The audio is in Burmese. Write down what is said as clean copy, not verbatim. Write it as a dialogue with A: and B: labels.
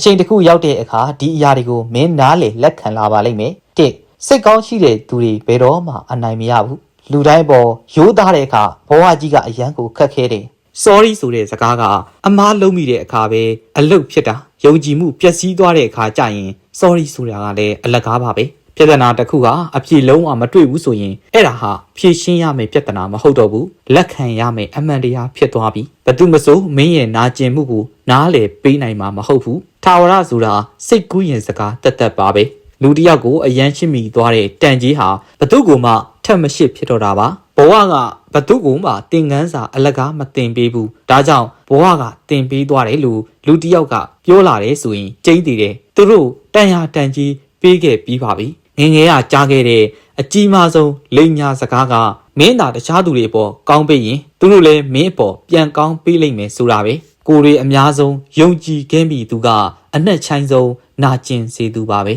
A: ချိန်တစ်ခုရောက်တဲ့အခါဒီအရာတွေကိုမင်းနားလေလက်ခံလာပါလိမ့်မယ်တစ်စိတ်ကောင်းရှိတဲ့သူတွေဘယ်တော့မှအနိုင်မရဘူးလူတိုင်းပေါ်ရိုးသားတဲ့အခါဘဝကြီးကအယံကိုခတ်ခဲတယ် sorry ဆိုတဲ့စကားကအမားလုံးမိတဲ့အခါပဲအလုတ်ဖြစ်တာယုံကြည်မှုပျက်စီးသွားတဲ့အခါကြရင် sorry ဆိုတာကလည်းအလကားပါပဲပြဿနာတစ်ခုဟာအပြေလုံးဝမတွေ့ဘူးဆိုရင်အဲ့ဒါဟာဖြေရှင်းရမယ့်ပြဿနာမဟုတ်တော့ဘူးလက်ခံရမယ့်အမှန်တရားဖြစ်သွားပြီဘသူမဆိုမင်းရဲ့နာကျင်မှုကိုနားလေပေးနိုင်မှာမဟုတ်ဘူးထာဝရဆိုတာစိတ်ကူးရင်စကားတက်တက်ပါပဲလူတစ်ယောက်ကိုအယမ်းချစ်မိသွားတဲ့တန်ကြီးဟာဘသူကမှထက်မရှိဖြစ်တော့တာပါဘဝကဘသူကမှတင်ကန်းစာအလကားမတင်ပေးဘူးဒါကြောင့်ဘဝကတင်ပေးသွားတယ်လို့လူတစ်ယောက်ကပြောလာတယ်ဆိုရင်ကျိန်းတည်တယ်သူတို့တန်ရာတန်ကြီးပေးခဲ့ပြီးပါပြီငငယ်ကကြားခဲ့တဲ့အကြီးမားဆုံးလိန်ညာစကားကမင်းသာတခြားသူတွေပေါ်ကောင်းပေးရင်သူတို့လည်းမင်းအပေါ်ပြန်ကောင်းပေးလိမ့်မယ်ဆိုတာပဲကိုယ်တွေအများဆုံးယုံကြည်ခဲ့မိသူကအနှက်ချိုင်းဆုံးနာကျင်စေသူပါပဲ